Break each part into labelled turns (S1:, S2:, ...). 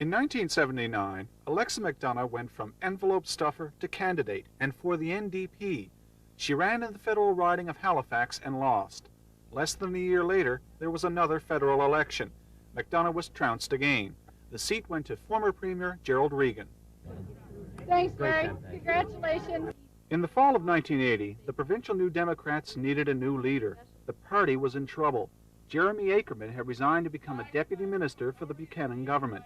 S1: In 1979, Alexa McDonough went from envelope stuffer to candidate, and for the NDP. She ran in the federal riding of Halifax and lost. Less than a year later, there was another federal election. McDonough was trounced again. The seat went to former Premier Gerald Regan.
S2: Thanks, Gary. Congratulations.
S1: In the fall of 1980, the provincial New Democrats needed a new leader. The party was in trouble. Jeremy Akerman had resigned to become a deputy minister for the Buchanan government.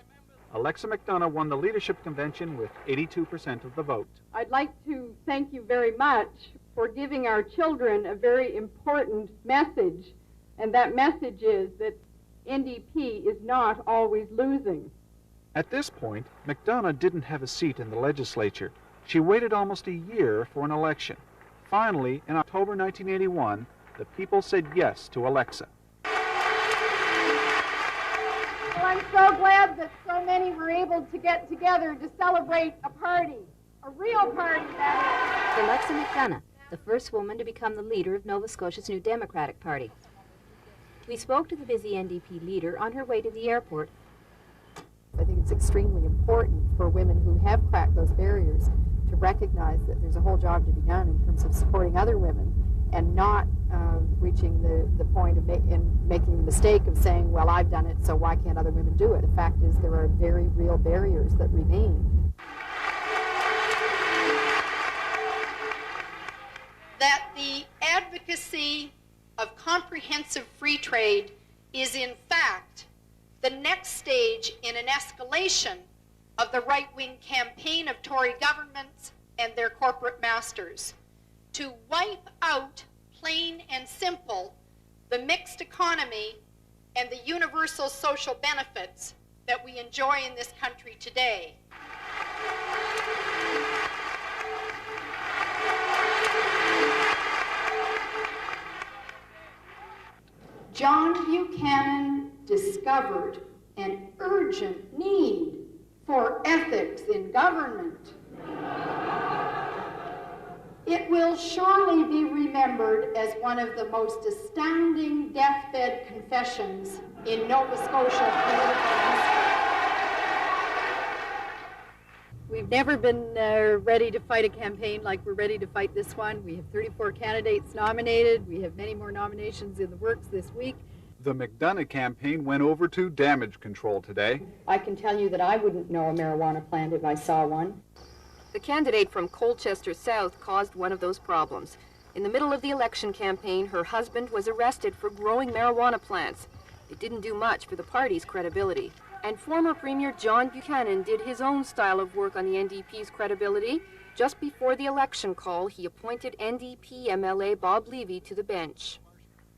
S1: Alexa McDonough won the leadership convention with 82% of the vote.
S2: I'd like to thank you very much for giving our children a very important message, and that message is that NDP is not always losing.
S1: At this point, McDonough didn't have a seat in the legislature. She waited almost a year for an election. Finally, in October 1981, the people said yes to Alexa.
S2: Well, I'm so glad that so many were able to get together to celebrate a party, a real party, that is.
S3: Alexa McDonough, the first woman to become the leader of Nova Scotia's New Democratic Party. We spoke to the busy NDP leader on her way to the airport.
S4: I think it's extremely important for women who have cracked those barriers to recognize that there's a whole job to be done in terms of supporting other women and not reaching the point of making the mistake of saying, well, I've done it, so why can't other women do it? The fact is there are very real barriers that remain.
S5: That the advocacy of comprehensive free trade is in fact the next stage in an escalation of the right-wing campaign of Tory governments and their corporate masters to wipe out, plain and simple, the mixed economy and the universal social benefits that we enjoy in this country today. John Buchanan discovered an urgent need for ethics in government. It will surely be remembered as one of the most astounding deathbed confessions in Nova Scotia political history.
S4: We've never been ready to fight a campaign like we're ready to fight this one. We have 34 candidates nominated. We have many more nominations in the works this week.
S1: The McDonough campaign went over to damage control today.
S4: I can tell you that I wouldn't know a marijuana plant if I saw one.
S6: The candidate from Colchester South caused one of those problems. In the middle of the election campaign, her husband was arrested for growing marijuana plants. It didn't do much for the party's credibility. And former Premier John Buchanan did his own style of work on the NDP's credibility. Just before the election call, he appointed NDP MLA Bob Levy to the bench.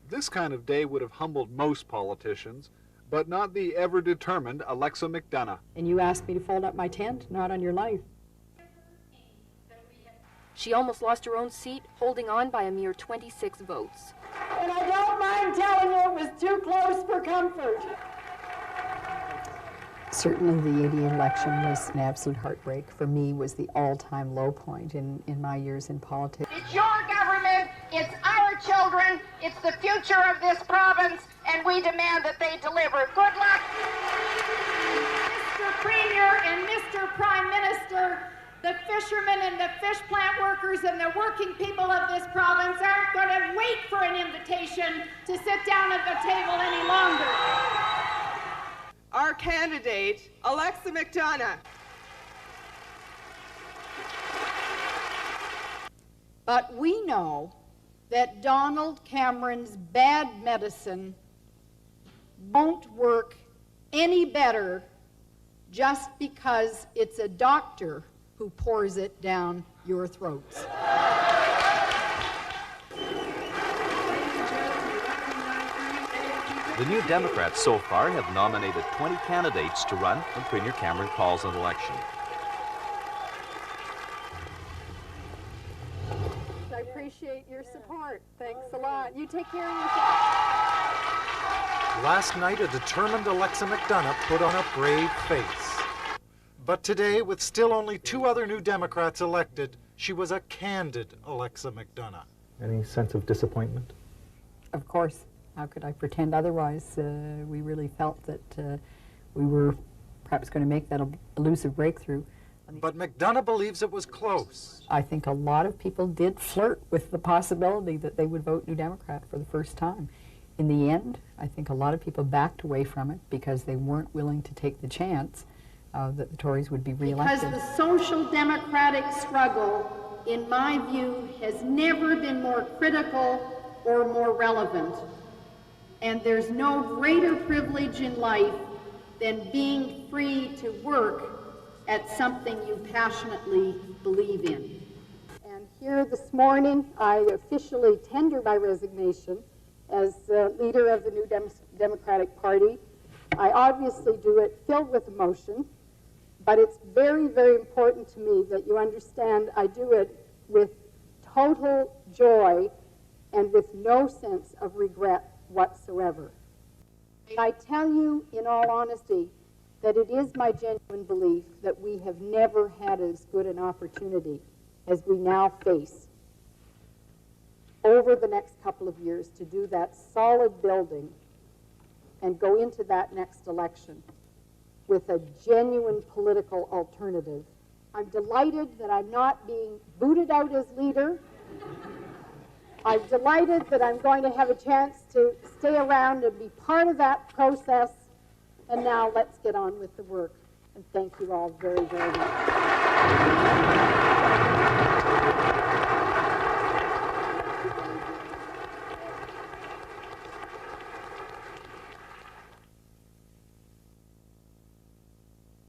S1: This kind of day would have humbled most politicians, but not the ever-determined Alexa McDonough.
S4: And you asked me to fold up my tent? Not on your life.
S6: She almost lost her own seat, holding on by a mere 26 votes.
S2: And I don't mind telling you it was too close for comfort.
S4: Certainly the 80 election was an absolute heartbreak. For me, was the all-time low point in my years in politics.
S5: It's your government, it's our children, it's the future of this province, and we demand that they deliver. Good luck.
S2: Mr. Premier and Mr. Prime Minister, the fishermen and the fish plant workers and the working people of this province aren't going to wait for an invitation to sit down at the table any longer.
S7: Our candidate, Alexa McDonough.
S2: But we know that Donald Cameron's bad medicine won't work any better just because it's a doctor who pours it down your throats.
S8: The New Democrats so far have nominated 20 candidates to run when Premier Cameron calls an election.
S2: I appreciate your support. Thanks a lot. You take care of yourself.
S9: Last night, a determined Alexa McDonough put on a brave face. But today, with still only 2 other New Democrats elected, she was a candid Alexa McDonough.
S10: Any sense of disappointment?
S4: Of course. How could I pretend otherwise? We really felt that we were
S11: perhaps going to make that elusive breakthrough.
S9: But McDonough believes it was close.
S11: I think a lot of people did flirt with the possibility that they would vote New Democrat for the first time. In the end, I think a lot of people backed away from it because they weren't willing to take the chance that the Tories would be reelected.
S2: Because the social democratic struggle, in my view, has never been more critical or more relevant. And there's no greater privilege in life than being free to work at something you passionately believe in.
S12: And here this morning, I officially tender my resignation as leader of the New Democratic Party. I obviously do it filled with emotion, but it's very, very important to me that you understand I do it with total joy and with no sense of regret whatsoever. I tell you in all honesty that it is my genuine belief that we have never had as good an opportunity as we now face over the next couple of years to do that solid building and go into that next election with a genuine political alternative. I'm delighted that I'm not being booted out as leader. I'm delighted that I'm going to have a chance to stay around and be part of that process. And now let's get on with the work. And thank you all very, very much.